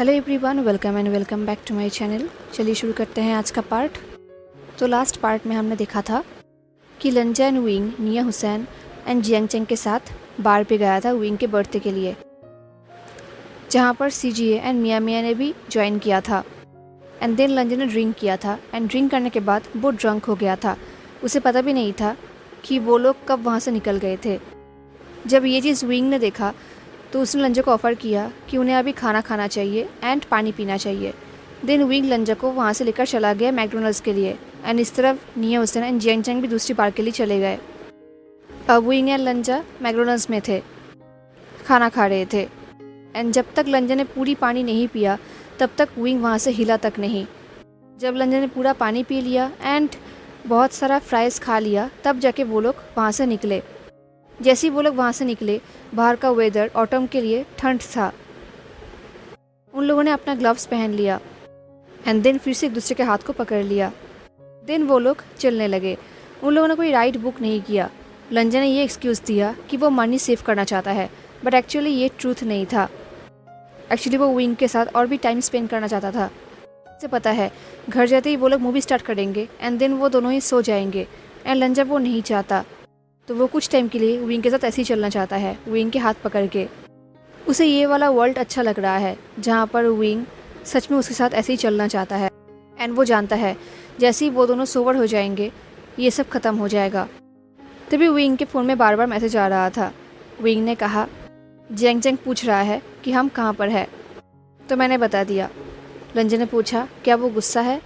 Hello everyone, welcome back to my channel. चलिए शुरू करते हैं आज का पार्ट। तो लास्ट पार्ट में हमने देखा था कि लंजा एंड विंग निया हुसैन एंड जियांग चेंग के साथ बार पे गया था विंग के बर्थडे के लिए, जहाँ पर सीजीए एंड मिया मिया ने भी ज्वाइन किया था। एंड देन लंजा ने ड्रिंक किया था एंड ड्रिंक करने के बाद वो ड्रंक हो गया था। उसे पता भी नहीं था कि वो लोग कब वहाँ से निकल गए थे। जब ये चीज़ विंग ने देखा तो उसने लंजा को ऑफ़र किया कि उन्हें अभी खाना खाना चाहिए एंड पानी पीना चाहिए। देन विंग लंजा को वहाँ से लेकर चला गया मैकडोनल्ड्स के लिए एंड इस तरफ निया हुसैन एंड जियांग चेंग भी दूसरी बार के लिए चले गए। अब विंग एंड लंजा मैकडोनल्ड्स में थे, खाना खा रहे थे। एंड जब तक लंजा ने पूरी पानी नहीं पिया तब तक विंग वहाँ से हिला तक नहीं। जब लंजा ने पूरा पानी पी लिया एंड बहुत सारा फ्राइज़ खा लिया तब जाके वो लोग वहाँ से निकले। जैसे ही वो लोग वहाँ से निकले, बाहर का वेदर ऑटम के लिए ठंड था। उन लोगों ने अपना ग्लव्स पहन लिया एंड देन फिर से एक दूसरे के हाथ को पकड़ लिया। देन वो लोग चलने लगे। उन लोगों ने कोई राइड बुक नहीं किया। लंजा ने ये एक्सक्यूज़ दिया कि वो मनी सेव करना चाहता है, बट एक्चुअली ये ट्रूथ नहीं था। एक्चुअली वो विंग के साथ और भी टाइम स्पेंड करना चाहता था। उसे पता है घर जाते ही वो लोग मूवी स्टार्ट करेंगे एंड देन वो दोनों ही सो जाएंगे। एंड लंजा वो नहीं चाहता, तो वो कुछ टाइम के लिए विंग के साथ ऐसे ही चलना चाहता है, विंग के हाथ पकड़ के। उसे ये वाला वर्ल्ड अच्छा लग रहा है जहाँ पर विंग सच में उसके साथ ऐसे ही चलना चाहता है। एंड वो जानता है जैसे ही वो दोनों सोवर हो जाएंगे ये सब खत्म हो जाएगा। तभी विंग के फ़ोन में बार बार मैसेज आ रहा था। विंग ने कहा, जियांग चेंग पूछ रहा है कि हम कहाँ पर है, तो मैंने बता दिया। लंजा ने पूछा, क्या वो गुस्सा है?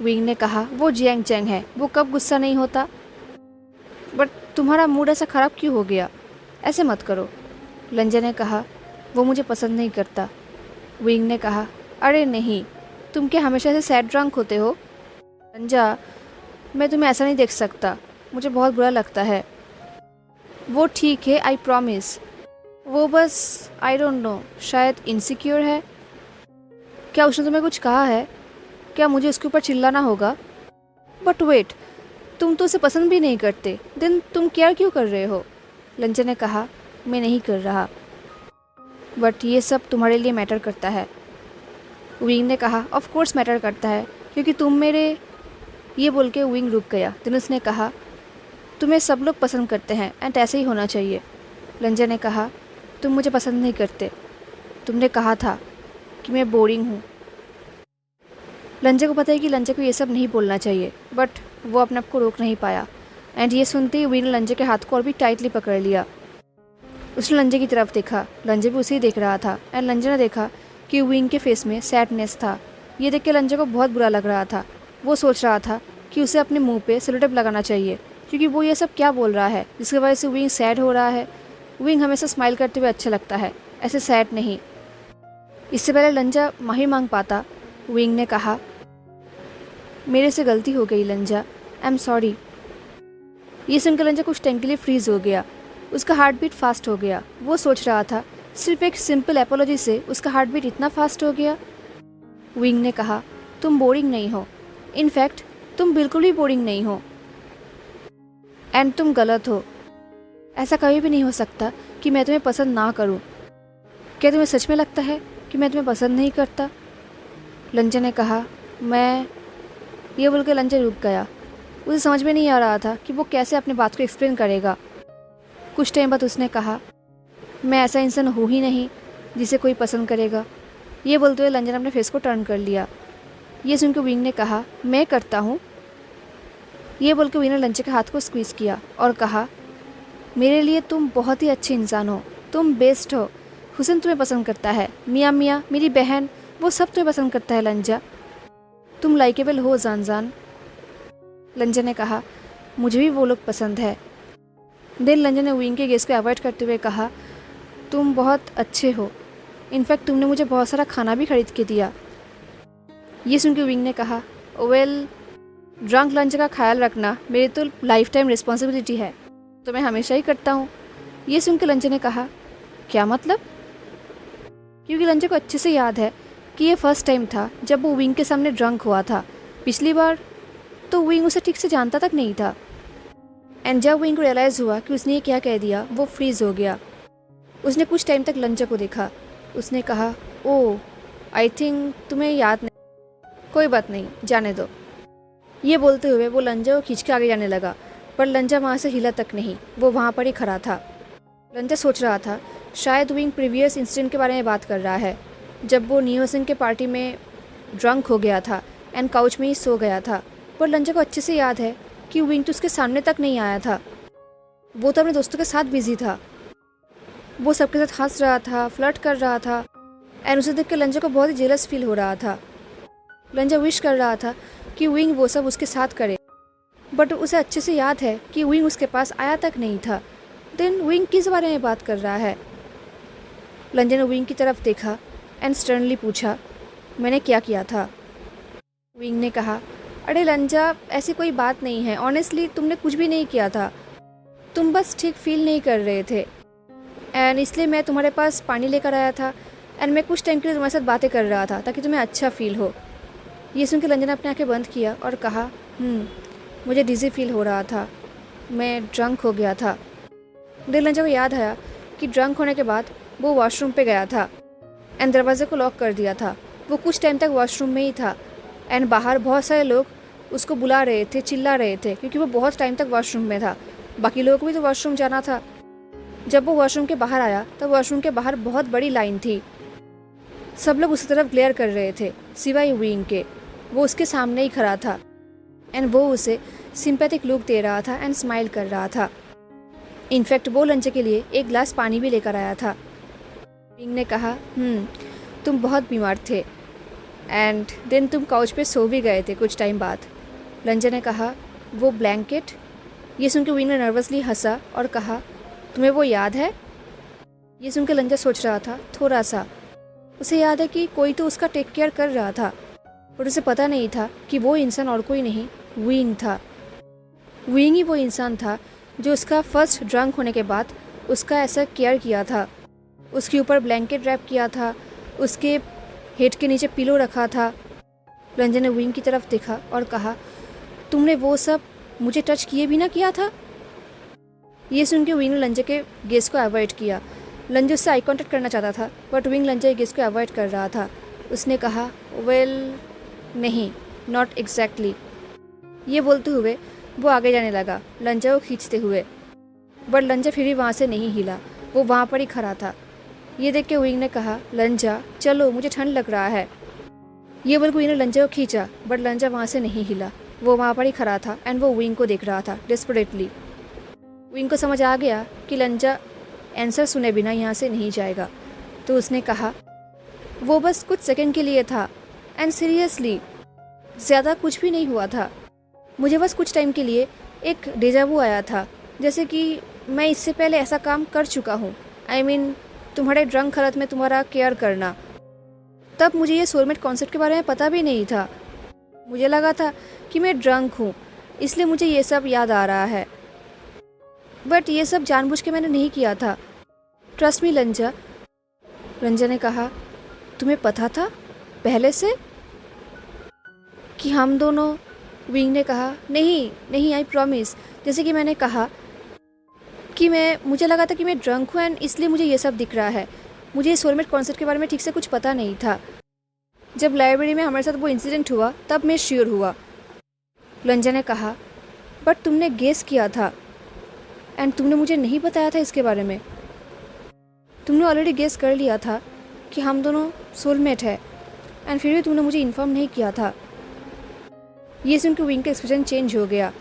विंग ने कहा, वो जियांग चेंग है, वो कब गुस्सा नहीं होता। बट तुम्हारा मूड ऐसा ख़राब क्यों हो गया? ऐसे मत करो। लंजा ने कहा, वो मुझे पसंद नहीं करता। विंग ने कहा, अरे नहीं, तुम क्या हमेशा ऐसे सैड ड्रंक होते हो? लंजा, मैं तुम्हें ऐसा नहीं देख सकता, मुझे बहुत बुरा लगता है। वो ठीक है, आई प्रॉमिस। वो बस आई डोंट नो, शायद इनसिक्योर है। क्या उसने तुम्हें कुछ कहा है? क्या मुझे उसके ऊपर चिल्लाना होगा? बट वेट, तुम तो उसे पसंद भी नहीं करते, देन तुम केयर क्यों कर रहे हो? लंजा ने कहा, मैं नहीं कर रहा, बट ये सब तुम्हारे लिए मैटर करता है। विंग ने कहा, ऑफ कोर्स मैटर करता है, क्योंकि तुम मेरे। ये बोल के विंग रुक गया। देन उसने कहा, तुम्हें सब लोग पसंद करते हैं एंड ऐसे ही होना चाहिए। लंजा ने कहा, तुम मुझे पसंद नहीं करते, तुमने कहा था कि मैं बोरिंग हूँ। लंजा को पता है कि लंजा को ये सब नहीं बोलना चाहिए, बट वो अपने आप को रोक नहीं पाया। एंड ये सुनते ही विंग ने लंजा के हाथ को और भी टाइटली पकड़ लिया। उसने लंजा की तरफ देखा, लंजा भी उसे ही देख रहा था। एंड लंजा ने देखा कि विंग के फेस में सैडनेस था। ये देख के लंजा को बहुत बुरा लग रहा था। वो सोच रहा था कि उसे अपने मुंह पे सेलो टेप लगाना चाहिए, क्योंकि वो ये सब क्या बोल रहा है जिसकी वजह से विंग सैड हो रहा है। विंग हमेशा स्माइल करते हुए अच्छा लगता है, ऐसे सैड नहीं। इससे पहले लंजा माफ़ी मांग पाता, विंग ने कहा, मेरे से गलती हो गई लंजा, आई एम सॉरी। ये सुनकर लंजा कुछ टाइम के लिए फ्रीज हो गया। उसका हार्ट बीट फास्ट हो गया। वो सोच रहा था सिर्फ एक सिंपल एपोलॉजी से उसका हार्ट बीट इतना फास्ट हो गया। विंग ने कहा, तुम बोरिंग नहीं हो, इनफैक्ट तुम बिल्कुल भी बोरिंग नहीं हो एंड तुम गलत हो। ऐसा कभी भी नहीं हो सकता कि मैं तुम्हें पसंद ना करूं। क्या तुम्हें सच में लगता है कि मैं तुम्हें पसंद नहीं करता? लंजा ने कहा, मैं। ये बोलकर लंजा रुक गया। उसे समझ में नहीं आ रहा था कि वो कैसे अपनी बात को एक्सप्लेन करेगा। कुछ टाइम बाद उसने कहा, मैं ऐसा इंसान हूँ ही नहीं जिसे कोई पसंद करेगा। ये बोलते हुए लंजा ने अपने फेस को टर्न कर लिया। ये सुनकर विंग ने कहा, मैं करता हूँ। ये बोलकर विंग ने लंजा के हाथ को स्क्वीज़ किया और कहा, मेरे लिए तुम बहुत ही अच्छे इंसान हो, तुम बेस्ट हो। हुसैन तुम्हें पसंद करता है, मियाँ मियाँ, मेरी बहन, वो सब तुम्हें पसंद करता है लंजा। तुम लाइकेबल हो जान जान। लंजा ने कहा, मुझे भी वो लोग पसंद है। देन लंजा ने विंग के गेस को अवॉइड करते हुए कहा, तुम बहुत अच्छे हो, इनफैक्ट तुमने मुझे बहुत सारा खाना भी खरीद के दिया। ये सुनकर विंग ने कहा, वेल, ड्रंक लंच का ख्याल रखना मेरी तो लाइफ टाइम रिस्पॉन्सिबिलिटी है, तो मैं हमेशा ही करता हूँ। ये सुनकर लंजा ने कहा, क्या मतलब? क्योंकि लंजा को अच्छे से याद है कि ये फर्स्ट टाइम था जब वो विंग के सामने ड्रंक हुआ था। पिछली बार तो विंग उसे ठीक से जानता तक नहीं था। एंड जब विंग को रियलाइज़ हुआ कि उसने ये क्या कह दिया, वो फ्रीज हो गया। उसने कुछ टाइम तक लंजा को देखा। उसने कहा, ओह आई थिंक तुम्हें याद नहीं। कोई बात नहीं, जाने दो। ये बोलते हुए वो लंजा को खींच के आगे जाने लगा, पर लंजा वहाँ से हिला तक नहीं। वो वहाँ पर ही खड़ा था। लंजा सोच रहा था शायद विंग प्रीवियस इंसिडेंट के बारे में बात कर रहा है, जब वो नियो सिंह के पार्टी में ड्रंक हो गया था एंड काउच में ही सो गया था। पर लंजा को अच्छे से याद है कि विंग तो उसके सामने तक नहीं आया था। वो तो अपने दोस्तों के साथ बिजी था। वो सबके साथ हंस रहा था, फ्लर्ट कर रहा था एंड उसे देख के लंजा को बहुत ही जेलस फील हो रहा था। लंजा विश कर रहा था कि विंग वो सब उसके साथ करे, बट उसे अच्छे से याद है कि विंग उसके पास आया तक नहीं था। देन विंग किस बारे में बात कर रहा है? लंजा ने विंग की तरफ देखा एंड स्टर्नली पूछा, मैंने क्या किया था? विंग ने कहा, अरे लंजा, ऐसी कोई बात नहीं है। ऑनेस्टली तुमने कुछ भी नहीं किया था। तुम बस ठीक फील नहीं कर रहे थे एंड इसलिए मैं तुम्हारे पास पानी लेकर आया था एंड मैं कुछ टाइम के लिए तुम्हारे साथ बातें कर रहा था ताकि तुम्हें अच्छा फील हो। ये सुन के लंजा ने अपनी आंखें बंद किया और कहा, मुझे डिज़ी फील हो रहा था, मैं ड्रंक हो गया था। देर लंजा को याद आया कि ड्रंक होने के बाद वो वॉशरूम पे गया था एंड दरवाजे को लॉक कर दिया था। वो कुछ टाइम तक वॉशरूम में ही था एंड बाहर बहुत सारे लोग उसको बुला रहे थे, चिल्ला रहे थे, क्योंकि वो बहुत टाइम तक वॉशरूम में था। बाकी लोगों को भी तो वॉशरूम जाना था। जब वो वॉशरूम के बाहर आया तब वॉशरूम के बाहर बहुत बड़ी लाइन थी। सब लोग उसी तरफ ग्लेयर कर रहे थे सिवाय विंग के। वो उसके सामने ही खड़ा था एंड वो उसे सिंपैथिक लुक दे रहा था एंड स्माइल कर रहा था। इनफैक्ट वो लंचे के लिए एक ग्लास पानी भी लेकर आया था। विंग ने कहा, तुम बहुत बीमार थे एंड देन तुम काउच पे सो भी गए थे कुछ टाइम बाद। लंजा ने कहा, वो ब्लैंकेट? ये सुन के विंग ने नर्वसली हंसा और कहा, तुम्हें वो याद है? ये सुन के लंजा सोच रहा था थोड़ा सा। उसे याद है कि कोई तो उसका टेक केयर कर रहा था, पर उसे पता नहीं था कि वो इंसान और कोई नहीं, विंग था। विंग ही वो इंसान था जो उसका फर्स्ट ड्रंक होने के बाद उसका ऐसा केयर किया था। उसके ऊपर ब्लैंकेट रैप किया था, उसके हेड के नीचे पिलो रखा था। लंजा ने विंग की तरफ देखा और कहा, तुमने वो सब मुझे टच किए भी ना किया था? ये सुन के विंग ने लंजा के गेस को अवॉइड किया। लंजा उससे आई कॉन्टेक्ट करना चाहता था, बट विंग लंजा के गेस को अवॉइड कर रहा था। उसने कहा, वेल नहीं, नॉट एग्जैक्टली। ये बोलते हुए वो आगे जाने लगा, लंजा को खींचते हुए। बट लंजा फिर भी वहाँ से नहीं हिला। वो वहाँ पर ही खड़ा था। ये देख के विंग ने कहा, लंजा चलो, मुझे ठंड लग रहा है। ये बोल के विंग ने लंजा को खींचा, बट लंजा वहाँ से नहीं हिला। वो वहाँ पर ही खड़ा था एंड वो विंग को देख रहा था डेस्परेटली। विंग को समझ आ गया कि लंजा आंसर सुने बिना यहाँ से नहीं जाएगा, तो उसने कहा, वो बस कुछ सेकंड के लिए था एंड सीरियसली ज़्यादा कुछ भी नहीं हुआ था। मुझे बस कुछ टाइम के लिए एक डेजावू आया था, जैसे कि मैं इससे पहले ऐसा काम कर चुका हूँ। आई मीन तुम्हारे ड्रंक हालत में तुम्हारा केयर करना। तब मुझे ये सोलमेट कॉन्सेप्ट के बारे में पता भी नहीं था। मुझे लगा था कि मैं ड्रंक हूँ, इसलिए मुझे ये सब याद आ रहा है, बट ये सब जानबूझ के मैंने नहीं किया था। Trust me लंजा। लंजा ने कहा, तुम्हें पता था पहले से कि हम दोनों? विंग ने कहा, नहीं नहीं, आई प्रॉमिस। जैसे कि मैंने कहा कि मुझे लगा था कि मैं ड्रंक हूँ एंड इसलिए मुझे ये सब दिख रहा है। मुझे सोलमेट कॉन्सेप्ट के बारे में ठीक से कुछ पता नहीं था। जब लाइब्रेरी में हमारे साथ वो इंसिडेंट हुआ तब मैं श्योर हुआ। लंजा ने कहा, बट तुमने गेस किया था एंड तुमने मुझे नहीं बताया था इसके बारे में। तुमने ऑलरेडी गेस कर लिया था कि हम दोनों सोलमेट है एंड फिर भी तुमने मुझे इन्फॉर्म नहीं किया था। ये सुन के विंग का एक्सप्रेशन चेंज हो गया।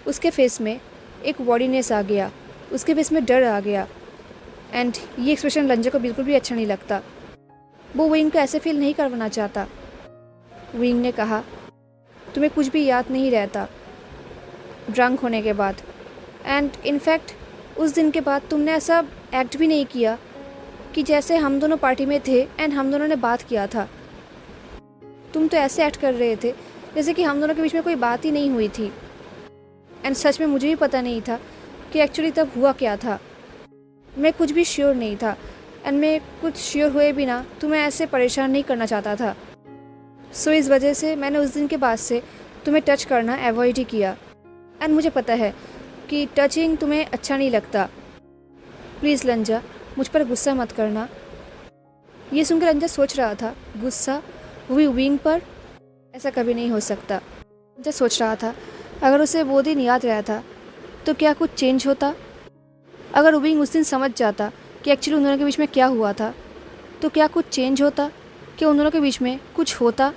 उसके फेस में एक वॉडीनेस आ गया, उसके फेस में डर आ गया एंड ये एक्सप्रेशन लंजा को बिल्कुल भी अच्छा नहीं लगता। वो विंग को ऐसे फील नहीं करवाना चाहता। विंग ने कहा, तुम्हें कुछ भी याद नहीं रहता ड्रंक होने के बाद एंड इनफैक्ट उस दिन के बाद तुमने ऐसा एक्ट भी नहीं किया कि जैसे हम दोनों पार्टी में थे एंड हम दोनों ने बात किया था। तुम तो ऐसे एक्ट कर रहे थे जैसे कि हम दोनों के बीच में कोई बात ही नहीं हुई थी एंड सच में मुझे भी पता नहीं था कि एक्चुअली तब हुआ क्या था। मैं कुछ भी श्योर नहीं था एंड मैं कुछ श्योर हुए बिना तुम्हें ऐसे परेशान नहीं करना चाहता था। सो इस वजह से मैंने उस दिन के बाद से तुम्हें टच करना अवॉइड ही किया एंड मुझे पता है कि टचिंग तुम्हें अच्छा नहीं लगता। प्लीज़ लंजा, मुझ पर गुस्सा मत करना। ये सुनकर लंजा सोच रहा था, गुस्सा? वो भी विंग पर। ऐसा कभी नहीं हो सकता। लंजा सोच रहा था, अगर उसे वो दिन याद रहा था तो क्या कुछ चेंज होता? अगर विंग उस दिन समझ जाता कि एक्चुअली उन दोनों के बीच में क्या हुआ था, तो क्या कुछ चेंज होता? क्या उन दोनों के बीच में कुछ होता?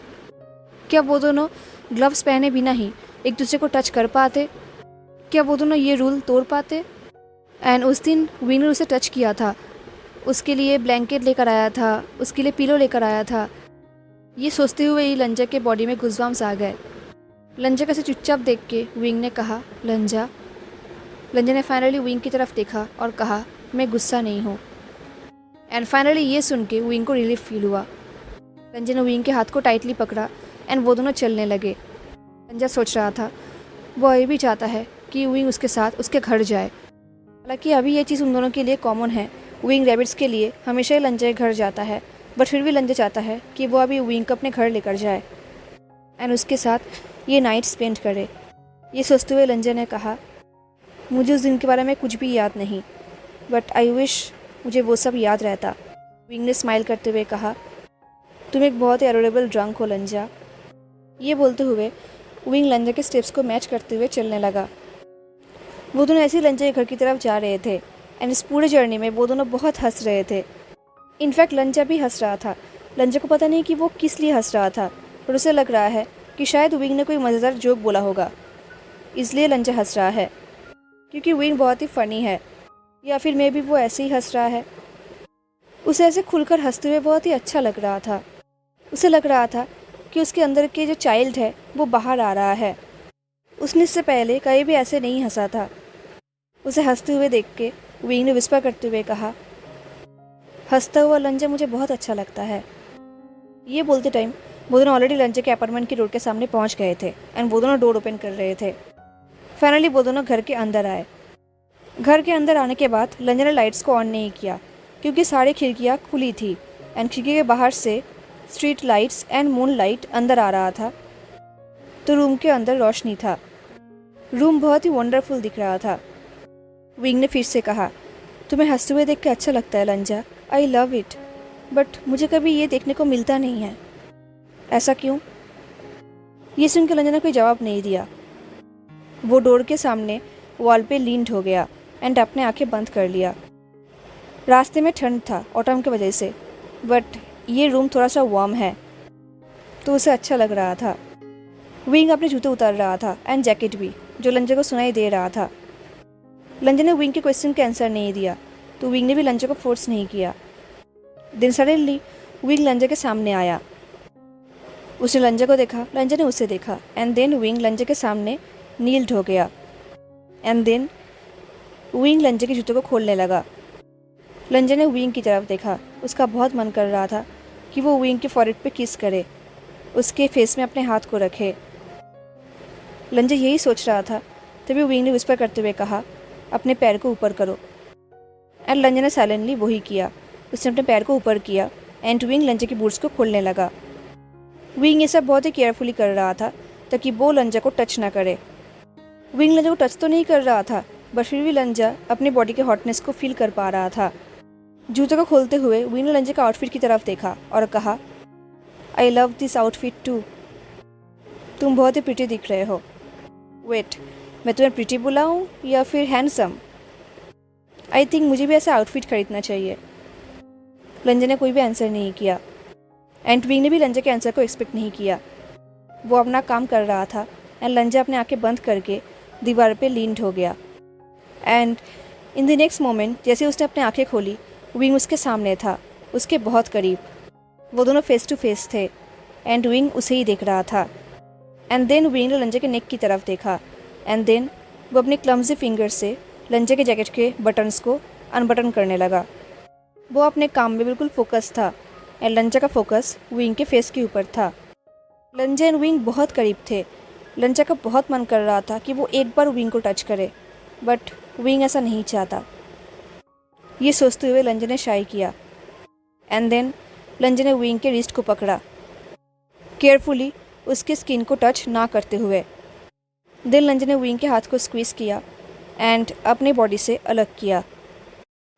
क्या वो दोनों ग्लव्स पहने बिना ही एक दूसरे को टच कर पाते? क्या वो दोनों ये रूल तोड़ पाते? एंड उस दिन विंग ने उसे टच किया था, उसके लिए ब्लैंकेट लेकर आया था, उसके लिए पिलो लेकर आया था। ये सोचते हुए ही लंजा के बॉडी में गुज़बाम्स आ गए। लंजा का से चुपचाप देख के विंग ने कहा, लंजा। लंजा ने फाइनली विंग की तरफ देखा और कहा, मैं गुस्सा नहीं हूँ। एंड फाइनली ये सुन के विंग को रिलीफ फील हुआ। लंजा ने विंग के हाथ को टाइटली पकड़ा एंड वो दोनों चलने लगे। लंजा सोच रहा था, वो ये भी चाहता है कि विंग उसके साथ उसके घर जाए। हालांकि अभी ये चीज़ उन दोनों के लिए कॉमन है। विंग रैबिट्स के लिए हमेशा ही लंजा के घर जाता है, बट फिर भी लंजा चाहता है कि वो अभी विंग को अपने घर लेकर जाए एंड उसके साथ ये नाइट स्पेंड करे। ये सोचते हुए लंजा ने कहा, मुझे उस दिन के बारे में कुछ भी याद नहीं, बट आई विश मुझे वो सब याद रहता। विंग ने स्माइल करते हुए कहा, तुम एक बहुत ही एडोरेबल ड्रंक हो लंजा। ये बोलते हुए विंग लंजा के स्टेप्स को मैच करते हुए चलने लगा। वो दोनों ऐसे ही लंजा के घर की तरफ जा रहे थे एंड इस पूरे जर्नी में वो दोनों बहुत हंस रहे थे। इनफैक्ट लंजा भी हंस रहा था। लंजा को पता नहीं कि वो किस लिए हंस रहा था, पर उसे लग रहा है कि शायद विंग ने कोई मज़ेदार जोक बोला होगा, इसलिए लंजा हंस रहा है, क्योंकि विंग बहुत ही फ़नी है, या फिर मे बी वो ऐसे ही हंस रहा है। उसे ऐसे खुलकर हंसते हुए बहुत ही अच्छा लग रहा था। उसे लग रहा था कि उसके अंदर के जो चाइल्ड है वो बाहर आ रहा है। उसने इससे पहले कहीं भी ऐसे नहीं हंसा था। उसे हंसते हुए देख के विंग ने विस्पर करते हुए कहा, हंसता हुआ लंजा मुझे बहुत अच्छा लगता है। ये बोलते टाइम वो दोनों ऑलरेडी लंजा के अपार्टमेंट की डोर के सामने पहुंच गए थे एंड वो दोनों डोर ओपन कर रहे थे। फाइनली वो दोनों घर के अंदर आए। घर के अंदर आने के बाद लंजा ने लाइट्स को ऑन नहीं किया, क्योंकि सारी खिड़कियाँ खुली थी एंड खिड़की के बाहर से street lights and moon light अंदर आ रहा था, तो रूम के अंदर रोशनी था। रूम बहुत ही वंडरफुल दिख रहा था। विंग ने फिर से कहा, तुम्हें हंसते हुए देख के अच्छा लगता है लंजा, आई लव इट, बट मुझे कभी ये देखने को मिलता नहीं है। ऐसा क्यों? ये सुनकर लंजा ने कोई जवाब नहीं दिया। वो डोर के सामने वॉल पे लीन्ड हो गया एंड अपने आंखें बंद कर लिया। रास्ते में ठंड था ऑटम की वजह से, बट ये रूम थोड़ा सा वार्म है, तो उसे अच्छा लग रहा था। विंग अपने जूते उतार रहा था एंड जैकेट भी, जो लंजा को सुनाई दे रहा था। लंजा ने विंग के क्वेश्चन का आंसर नहीं दिया, तो विंग ने भी लंजा को फोर्स नहीं किया। देन सडनली विंग लंजा के सामने आया। उसने लंजा को देखा, लंजा ने उसे देखा, एंड देन विंग लंजा के सामने नील्ड हो गया। एंड देन विंग लंजा के जूते को खोलने लगा। लंजा ने विंग की तरफ देखा। उसका बहुत मन कर रहा था कि वो विंग के फॉरहेड पे किस करे, उसके फेस में अपने हाथ को रखे। लंजा यही सोच रहा था, तभी विंग ने विस्पर करते हुए कहा, अपने पैर को ऊपर करो। एंड लंजा ने साइलेंटली वही किया। उसने अपने पैर को ऊपर किया एंड विंग लंजा के बूट्स को खोलने लगा। विंग ये सब बहुत ही केयरफुली कर रहा था ताकि वो लंजा को टच ना करे। विंग लंजा को टच तो नहीं कर रहा था, बट फिर भी लंजा अपनी बॉडी के हॉटनेस को फील कर पा रहा था। जूते को खोलते हुए विंग ने लंजा का आउटफिट की तरफ देखा और कहा, I love this outfit too. तुम बहुत ही प्रिटी दिख रहे हो। वेट, मैं तुम्हें प्रिटी बुलाऊं या फिर हैंडसम? आई थिंक मुझे भी ऐसा आउटफिट खरीदना चाहिए। लंजा ने कोई भी आंसर नहीं किया एंड विंग ने भी लंजा के आंसर को एक्सपेक्ट नहीं किया। वो अपना काम कर रहा था एंड लंजा अपने आंखें बंद करके दीवार पे लीन्ड हो गया। And in the next moment जैसे उसने अपनी आंखें खोली, विंग उसके सामने था, उसके बहुत करीब। वो दोनों फेस टू फेस थे एंड विंग उसे ही देख रहा था। एंड देन विंग ने लंजा के नेक की तरफ देखा एंड देन वो अपने क्लम्जी फिंगर से लंजा के जैकेट के बटन्स को अनबटन करने लगा। वो अपने काम में बिल्कुल फोकस था एंड लंजा का फोकस विंग के फेस के ऊपर था। लंजा एंड विंग बहुत करीब थे। लंजा का बहुत मन कर रहा था कि वो एक बार विंग को टच करे, बट विंग ऐसा नहीं चाहता। ये सोचते हुए लंजा ने शाई किया एंड देन लंजा ने विंग के रिस्ट को पकड़ा, केयरफुली उसके स्किन को टच ना करते हुए। देन लंजा ने विंग के हाथ को स्क्वीज किया एंड अपने बॉडी से अलग किया।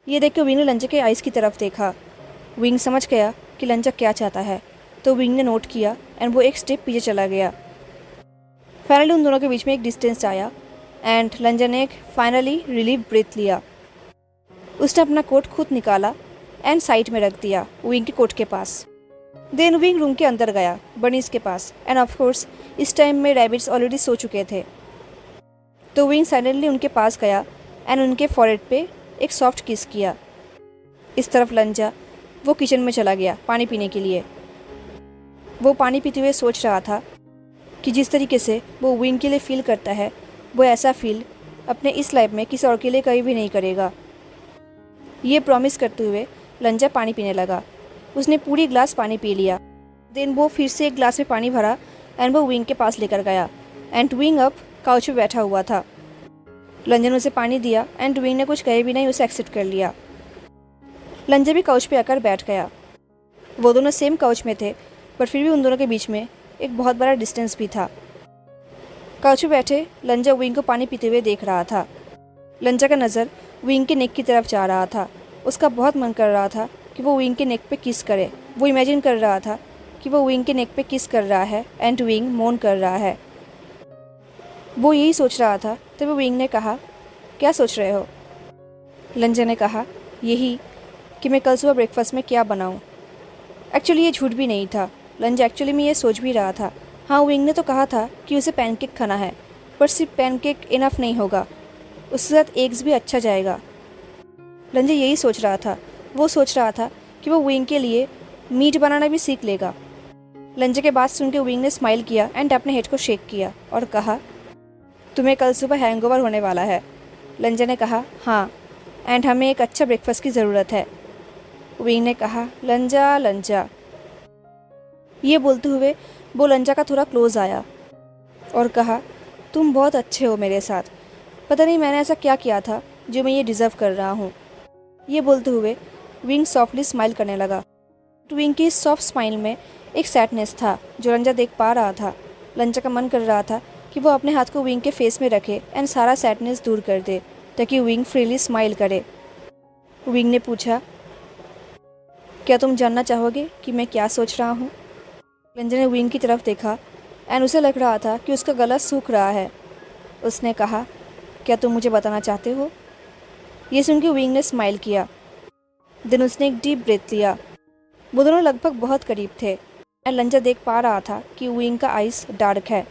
ये देख के विंग ने लंजा के आइज़ की तरफ देखा। विंग समझ गया कि लंजा क्या चाहता है तो विंग ने नोट किया एंड वो एक स्टेप पीछे चला गया। फाइनली उन दोनों के बीच में एक डिस्टेंस आया एंड लंजा ने एक फाइनली रिलीव ब्रेथ लिया। उसने अपना कोट खुद निकाला एंड साइड में रख दिया विंग के कोट के पास। देन विंग रूम के अंदर गया बनीज के पास एंड ऑफ कोर्स इस टाइम में रैबिट्स ऑलरेडी सो चुके थे। तो विंग साइलेंटली उनके पास गया एंड उनके फॉरहेड पे एक सॉफ्ट किस किया। इस तरफ लंजा वो किचन में चला गया पानी पीने के लिए। वो पानी पीते हुए सोच रहा था कि जिस तरीके से वो विंग के लिए फील करता है वो ऐसा फील अपने इस लाइफ में किसी और के लिए कभी भी नहीं करेगा। ये प्रॉमिस करते हुए लंजा पानी पीने लगा। उसने पूरी ग्लास पानी पी लिया। देन वो फिर से एक ग्लास में पानी भरा एंड वो विंग के पास लेकर गया एंड विंग अब काउच पे बैठा हुआ था। लंजा ने उसे पानी दिया एंड विंग ने कुछ कहे भी नहीं उसे एक्सेप्ट कर लिया। लंजा भी काउच पे आकर बैठ गया। वो दोनों सेम काउच में थे पर फिर भी उन दोनों के बीच में एक बहुत बड़ा डिस्टेंस भी था। काउच पे बैठे लंजा विंग को पानी पीते हुए देख रहा था। लंजा का नज़र विंग के नेक की तरफ जा रहा था। उसका बहुत मन कर रहा था कि वो विंग के नेक पे किस करे। वो इमेजिन कर रहा था कि वो विंग के नेक पे किस कर रहा है एंड विंग मौन कर रहा है। वो यही सोच रहा था तब विंग ने कहा, क्या सोच रहे हो? लंजा ने कहा, यही कि मैं कल सुबह ब्रेकफास्ट में क्या बनाऊं। एक्चुअली ये झूठ भी नहीं था। लंजा एक्चुअली में ये सोच भी रहा था। हाँ, विंग ने तो कहा था कि उसे पैनकेक खाना है पर सिर्फ पैनकेक इनफ नहीं होगा, उसके साथ एग्स भी अच्छा जाएगा। लंजा यही सोच रहा था। वो सोच रहा था कि वो विंग के लिए मीट बनाना भी सीख लेगा। लंजा के बात सुनकर विंग ने स्माइल किया एंड अपने हेड को शेक किया और कहा, तुम्हें कल सुबह हैंगओवर होने वाला है। लंजा ने कहा, हाँ, एंड हमें एक अच्छा ब्रेकफास्ट की ज़रूरत है। विंग ने कहा, लंजा लंजा। ये बोलते हुए वो लंजा का थोड़ा क्लोज आया और कहा, तुम बहुत अच्छे हो मेरे साथ। पता नहीं मैंने ऐसा क्या किया था जो मैं ये डिज़र्व कर रहा हूँ। ये बोलते हुए विंग सॉफ्टली स्माइल करने लगा। विंग की सॉफ्ट स्माइल में एक सैडनेस था जो लंजा देख पा रहा था। लंजा का मन कर रहा था कि वो अपने हाथ को विंग के फेस में रखे एंड सारा सैडनेस दूर कर दे ताकि विंग फ्रीली स्माइल करे। विंग ने पूछा, क्या तुम जानना चाहोगे कि मैं क्या सोच रहा हूँ? लंजा ने विंग की तरफ देखा एंड उसे लग रहा था कि उसका गला सूख रहा है। उसने कहा, क्या तुम मुझे बताना चाहते हो? ये सुनकर विंग ने स्माइल किया। देन उसने एक डीप ब्रेथ लिया। वो दोनों लगभग बहुत करीब थे एंड लंजा देख पा रहा था कि विंग का आइस डार्क है।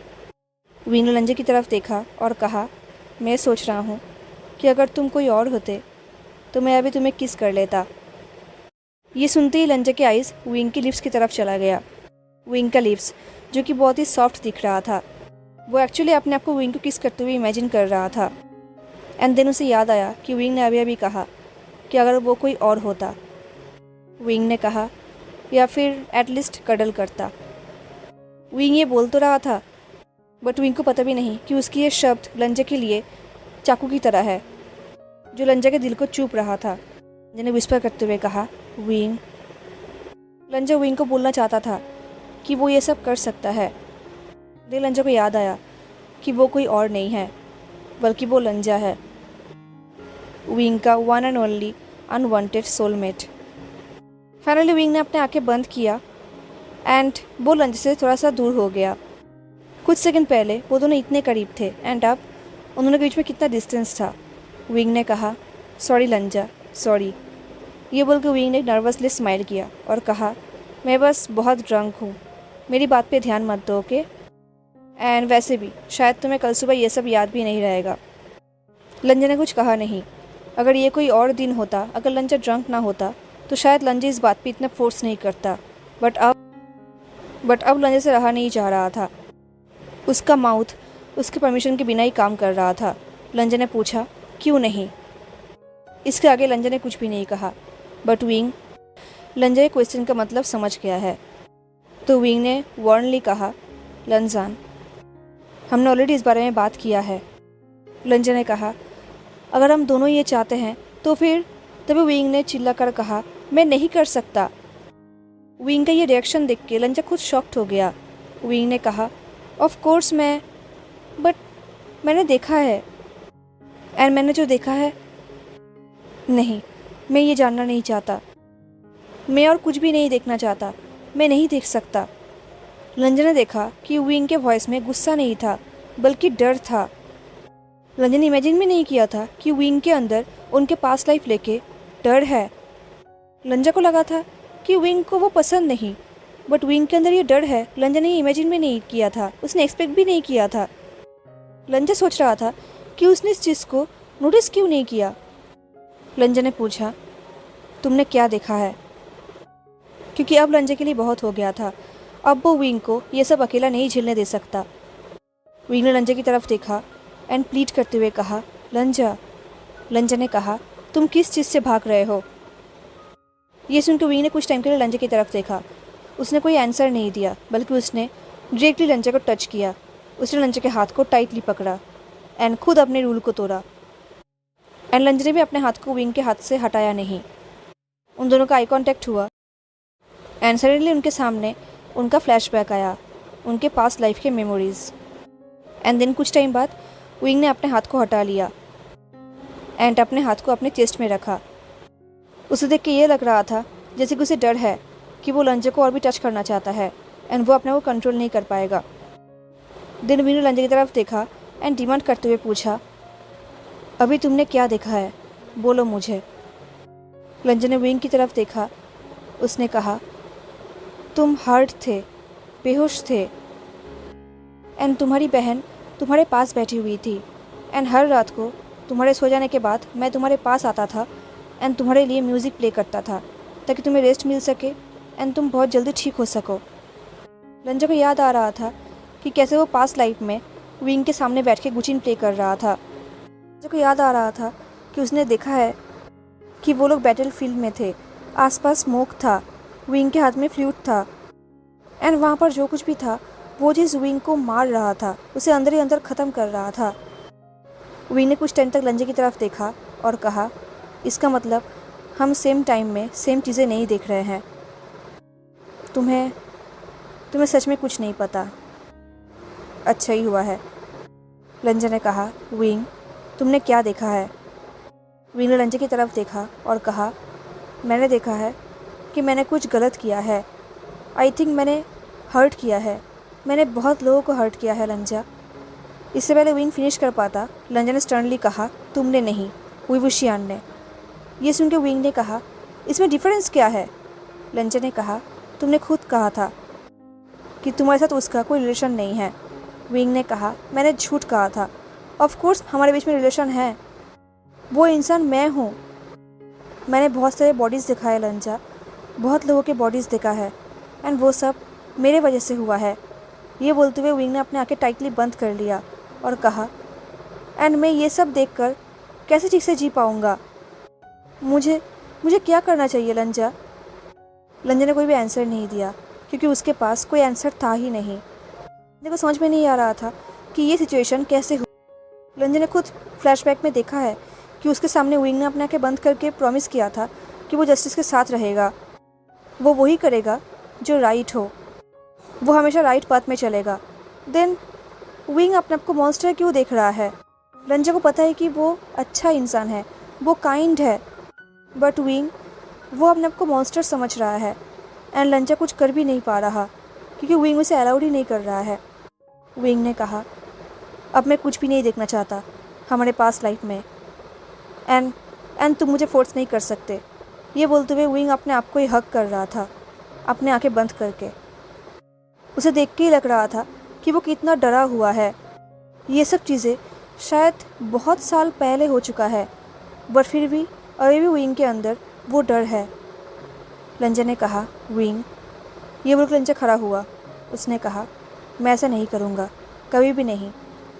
विंग ने लंजा की तरफ देखा और कहा, मैं सोच रहा हूँ कि अगर तुम कोई और होते तो मैं अभी तुम्हें किस कर लेता। ये सुनते ही लंजा के आइस विंग की लिप्स की तरफ चला गया। विंग का लिप्स जो कि बहुत ही सॉफ्ट दिख रहा था। वो एक्चुअली अपने आप को विंग को किस करते हुए इमेजिन कर रहा था। एंड देन उसे याद आया कि विंग ने अभी कहा कि अगर वो कोई और होता। विंग ने कहा, या फिर एटलीस्ट कडल करता। विंग ये बोल तो रहा था बट विंग को पता भी नहीं कि उसकी ये शब्द लंजा के लिए चाकू की तरह है जो लंजा के दिल को चुभ रहा था। लंजा ने विस्पर करते हुए कहा, विंग। लंजा विंग को बोलना चाहता था कि वो ये सब कर सकता है। लेकिन लंजा को याद आया कि वो कोई और नहीं है बल्कि वो लंजा है, विंग का one and only unwanted soulmate. Finally wing ने अपने आंखें बंद किया एंड वो लंजा से थोड़ा सा दूर हो गया। कुछ सेकंड पहले वो दोनों इतने करीब थे एंड अब उन्होंने बीच में कितना डिस्टेंस था। विंग ने कहा, सॉरी लंजा, सॉरी। ये बोलकर विंग ने नर्वसली स्माइल किया और कहा, मैं बस बहुत ड्रंक हूँ, मेरी बात पे ध्यान मत दो, ओके? एंड वैसे भी शायद तुम्हें कल सुबह ये सब याद भी नहीं रहेगा। लंजा ने कुछ कहा नहीं। अगर ये कोई और दिन होता, अगर लंजा ड्रंक ना होता तो शायद लंजा इस बात पे इतना फोर्स नहीं करता। बट अब लंजा से रहा नहीं जा रहा था। उसका माउथ उसके परमिशन के बिना ही काम कर रहा था। लंजा ने पूछा, क्यों नहीं? इसके आगे लंजा ने कुछ भी नहीं कहा। बट विंग लंजा के क्वेश्चन का मतलब समझ गया है। तो विंग ने वार्नली कहा, लंजान, हमने ऑलरेडी इस बारे में बात किया है। लंजा ने कहा, अगर हम दोनों ये चाहते हैं तो फिर। तभी विंग ने चिल्लाकर कहा, मैं नहीं कर सकता। विंग का ये रिएक्शन देख के लंजा खुद शॉक्ड हो गया। विंग ने कहा, ऑफ कोर्स बट मैंने देखा है एंड मैंने जो देखा है, नहीं, मैं ये जानना नहीं चाहता। मैं और कुछ भी नहीं देखना चाहता। मैं नहीं देख सकता। लंजा ने देखा कि विंग के वॉइस में गुस्सा नहीं था बल्कि डर था। लंजा ने इमेजिन भी नहीं किया था कि विंग के अंदर उनके पास्ट लाइफ लेके डर है। लंजा को लगा था कि विंग को वो पसंद नहीं, बट विंग के अंदर ये डर है लंजा ने इमेजिन भी नहीं किया था, उसने एक्सपेक्ट भी नहीं किया था। लंजा सोच रहा था कि उसने इस चीज़ को नोटिस क्यों नहीं किया। लंजा ने पूछा, तुमने क्या देखा है? क्योंकि अब लंजा के लिए बहुत हो गया था, अब वो विंग को ये सब अकेला नहीं झेलने दे सकता। विंग ने लंजा की तरफ देखा एंड प्लीट करते हुए कहा, लंजा। लंजा ने कहा, तुम किस चीज़ से भाग रहे हो? ये सुनकर विंग ने कुछ टाइम के लिए लंजा की तरफ देखा। उसने कोई आंसर नहीं दिया, बल्कि उसने डायरेक्टली लंजा को टच किया। उसने लंजा के हाथ को टाइटली पकड़ा एंड खुद अपने रूल को तोड़ा। एंड लंजा ने भी अपने हाथ को विंग के हाथ से हटाया नहीं। उन दोनों का आई कॉन्टैक्ट हुआ एंड सडनली उनके सामने उनका फ्लैशबैक आया, उनके पास्ट लाइफ के मेमोरीज। एंड देन कुछ टाइम बाद विंग ने अपने हाथ को हटा लिया एंड अपने हाथ को अपने चेस्ट में रखा। उसे देख के ये लग रहा था जैसे कि उसे डर है कि वो लंजा को और भी टच करना चाहता है एंड वो अपने को कंट्रोल नहीं कर पाएगा। देन विंग ने लंजा की तरफ देखा एंड डिमांड करते हुए पूछा, अभी तुमने क्या देखा है, बोलो मुझे। लंजा ने विंग की तरफ देखा। उसने कहा, तुम हर्ट थे, बेहोश थे एंड तुम्हारी बहन तुम्हारे पास बैठी हुई थी एंड हर रात को तुम्हारे सो जाने के बाद मैं तुम्हारे पास आता था एंड तुम्हारे लिए म्यूज़िक प्ले करता था ताकि तुम्हें रेस्ट मिल सके एंड तुम बहुत जल्दी ठीक हो सको। लंजा को याद आ रहा था कि कैसे वो पास्ट लाइफ में विंग के सामने बैठ के गुचिन प्ले कर रहा था। लंजा को याद आ रहा था कि उसने देखा है कि वो लोग बैटल फील्ड में थे, आसपास स्मोक था, विंग के हाथ में फ्लूट था एंड वहाँ पर जो कुछ भी था वो चीज़ विंग को मार रहा था, उसे अंदर ही अंदर ख़त्म कर रहा था। विंग ने कुछ टाइम तक लंजा की तरफ देखा और कहा, इसका मतलब हम सेम टाइम में सेम चीज़ें नहीं देख रहे हैं। तुम्हें सच में कुछ नहीं पता। अच्छा ही हुआ है। लंजा ने कहा, विंग तुमने क्या देखा है? विंग ने लंजा की तरफ देखा और कहा, मैंने देखा है कि मैंने कुछ गलत किया है। आई थिंक मैंने हर्ट किया है, मैंने बहुत लोगों को हर्ट किया है लंजा। इससे पहले विंग फिनिश कर पाता, लंजा ने स्टर्नली कहा, तुमने नहीं, वुशियान ने। ये सुनकर विंग ने कहा, इसमें डिफरेंस क्या है? लंजा ने कहा, तुमने खुद कहा था कि तुम्हारे साथ उसका कोई रिलेशन नहीं है। विंग ने कहा, मैंने झूठ कहा था। ऑफ कोर्स हमारे बीच में रिलेशन है, वो इंसान मैं हूँ। मैंने बहुत सारे बॉडीज़ देखा है लंजा, बहुत लोगों के बॉडीज़ देखा है एंड वो सब मेरे वजह से हुआ है। ये बोलते हुए विंग ने अपने आंखें टाइटली बंद कर लिया और कहा, एंड मैं ये सब देखकर कैसे ठीक से जी पाऊँगा? मुझे क्या करना चाहिए लंजा? लंजा ने कोई भी आंसर नहीं दिया क्योंकि उसके पास कोई आंसर था ही नहीं। लंजा को समझ में नहीं आ रहा था कि ये सिचुएशन कैसे हुई। लंजा ने खुद फ्लैशबैक में देखा है कि उसके सामने विंग ने अपने आंखें बंद करके प्रॉमिस किया था कि वो जस्टिस के साथ रहेगा, वो वही करेगा जो राइट हो, वो हमेशा राइट पाथ में चलेगा। देन विंग अपने आप को मॉन्स्टर क्यों देख रहा है? लंजा को पता है कि वो अच्छा इंसान है, वो काइंड है, बट विंग वो अपने आप को मॉन्स्टर समझ रहा है एंड लंजा कुछ कर भी नहीं पा रहा क्योंकि विंग उसे अलाउड ही नहीं कर रहा है। विंग ने कहा, अब मैं कुछ भी नहीं देखना चाहता हमारे पास लाइफ में एंड तुम मुझे फोर्स नहीं कर सकते। ये बोलते हुए विंग अपने आप को ही हक कर रहा था, अपने आंखें बंद करके। उसे देख के ही लग रहा था कि वो कितना डरा हुआ है। ये सब चीज़ें शायद बहुत साल पहले हो चुका है, बट फिर भी अभी भी विंग के अंदर वो डर है। लंजा ने कहा, विंग। ये बोलकर लंजा खड़ा हुआ। उसने कहा, मैं ऐसा नहीं करूँगा, कभी भी नहीं,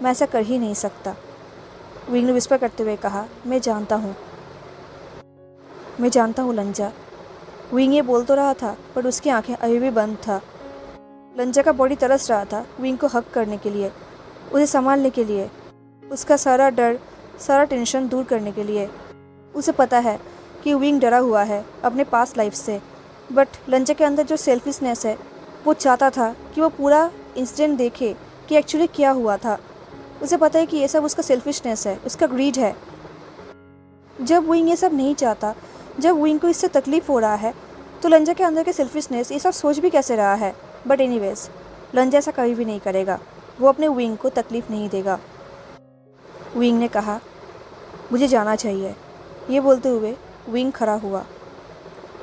मैं ऐसा कर ही नहीं सकता। विंग ने विस्पर करते हुए कहा, मैं जानता हूँ लंजा। विंग ये बोल तो रहा था पर उसकी आंखें अभी भी बंद था। लंजा का बॉडी तरस रहा था विंग को हक करने के लिए, उसे संभालने के लिए, उसका सारा डर, सारा टेंशन दूर करने के लिए। उसे पता है कि विंग डरा हुआ है अपने पास्ट लाइफ से, बट लंजा के अंदर जो सेल्फिशनेस है वो चाहता था कि वो पूरा इंसिडेंट देखे कि एक्चुअली क्या हुआ था। उसे पता है कि ये सब उसका सेल्फिशनेस है, उसका ग्रीड है। जब विंग ये सब नहीं चाहता, जब विंग को इससे तकलीफ़ हो रहा है, तो लंजा के अंदर के सेल्फिशनेस ये सब सोच भी कैसे रहा है। बट एनीवेज, लंजा ऐसा कभी भी नहीं करेगा, वो अपने विंग को तकलीफ़ नहीं देगा। विंग ने कहा, मुझे जाना चाहिए। ये बोलते हुए विंग खड़ा हुआ।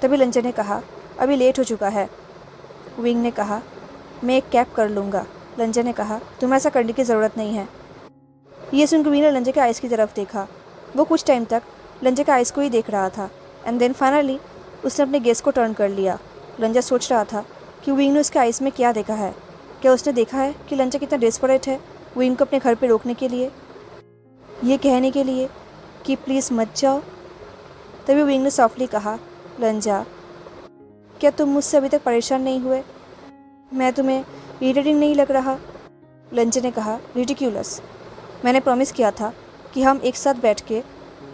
तभी लंजा ने कहा, अभी लेट हो चुका है। विंग ने कहा, मैं एक कैब कर लूँगा। लंजा ने कहा, तुम्हें ऐसा करने की ज़रूरत नहीं है। ये सुनकर विंग ने लंजा के आइस की तरफ देखा। वो कुछ टाइम तक लंजा के आइस को ही देख रहा था एंड देन फाइनली उसने अपने गेस को टर्न कर लिया। लंजा सोच रहा था कि विंग ने उसके आइस में क्या देखा है। क्या उसने देखा है कि लंजा कितना डेस्परेट है विंग को अपने घर पे रोकने के लिए, ये कहने के लिए कि प्लीज़ मत जाओ। तभी विंग ने सॉफ्टली कहा, लंजा, क्या तुम मुझसे अभी तक परेशान नहीं हुए? मैं तुम्हें इरिटेटिंग नहीं लग रहा? लंजा ने कहा, रिडिक्यूलस। मैंने प्रॉमिस किया था कि हम एक साथ बैठ के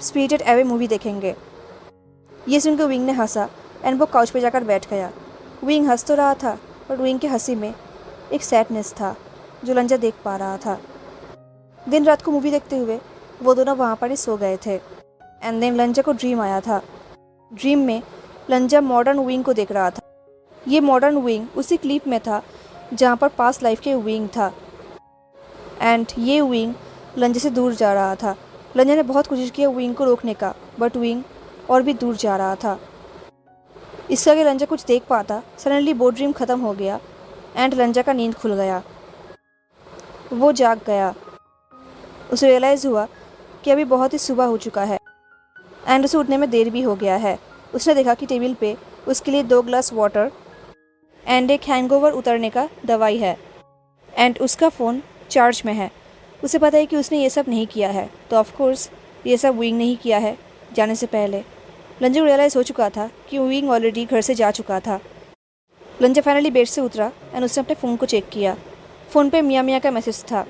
स्पिरिटेड अवे मूवी देखेंगे। ये सुनकर विंग ने हंसा एंड वो काउच पे जाकर बैठ गया। विंग हंस तो रहा था बट विंग की हंसी में एक सैडनेस था जो लंजा देख पा रहा था। दिन रात को मूवी देखते हुए वो दोनों वहाँ पर ही सो गए थे एंड देन लंजा को ड्रीम आया था। ड्रीम में लंजा मॉडर्न विंग को देख रहा था। ये मॉडर्न विंग उसी क्लिप में था जहाँ पर पास्ट लाइफ के विंग था एंड ये विंग लंजा से दूर जा रहा था। लंजा ने बहुत कोशिश किया विंग को रोकने का बट विंग और भी दूर जा रहा था। इससे आगे लंजा कुछ देख पाता, सडनली वो ड्रीम ख़त्म हो गया एंड लंजा का नींद खुल गया। वो जाग गया। उसे रियलाइज़ हुआ कि अभी बहुत ही सुबह हो चुका है एंड उसे उठने में देर भी हो गया है। उसने देखा कि टेबल पे उसके लिए 2 ग्लास वाटर एंड एक हैंगओवर उतरने का दवाई है एंड उसका फ़ोन चार्ज में है। उसे पता है कि उसने ये सब नहीं किया है, तो ऑफ कोर्स ये सब विंग ने ही किया है जाने से पहले। लंजा को रियलाइज़ हो चुका था कि विंग ऑलरेडी घर से जा चुका था। लंजा फाइनली बेड से उतरा एंड उसने अपने फ़ोन को चेक किया। फ़ोन पे मियाँ मियाँ का मैसेज था।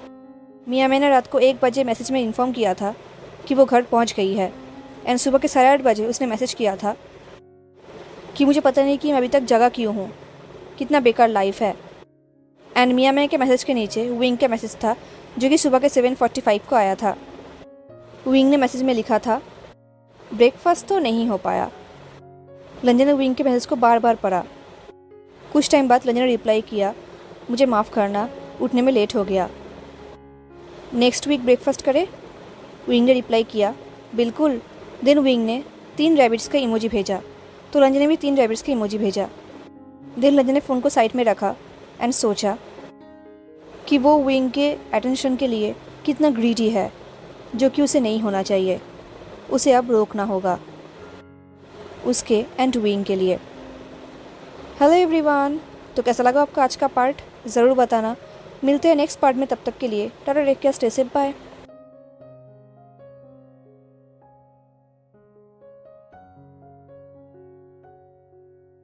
मियाँ मियाँ ने रात को 1 बजे मैसेज में इन्फॉर्म किया था कि वो घर पहुँच गई है एंड सुबह के 8:30 बजे उसने मैसेज किया था कि मुझे पता नहीं कि मैं अभी तक जगा क्यों हूँ, कितना बेकार लाइफ है। एंड मियाँ मियाँ के मैसेज के नीचे विंग का मैसेज था जो कि सुबह के 7:45 को आया था। विंग ने मैसेज में लिखा था, ब्रेकफास्ट तो नहीं हो पाया। लंजा ने विंग के मैसेज को बार बार पढ़ा। कुछ टाइम बाद लंजा ने रिप्लाई किया, मुझे माफ़ करना, उठने में लेट हो गया। नेक्स्ट वीक ब्रेकफास्ट करें? विंग ने रिप्लाई किया, बिल्कुल। देन विंग ने 3 रैबिट्स का इमोजी भेजा, तो लंजा ने भी 3 रैबिट्स का इमोजी भेजा। देन लंजा ने फ़ोन को साइड में रखा एंड सोचा कि वो विंग के अटेंशन के लिए कितना ग्रीडी है, जो कि उसे नहीं होना चाहिए। उसे अब रोकना होगा उसके एंड विंग के लिए। हेलो एवरीवन, तो कैसा लगा आपका आज का पार्ट ज़रूर बताना। मिलते हैं नेक्स्ट पार्ट में, तब तक के लिए tata, take care, stay safe, bye.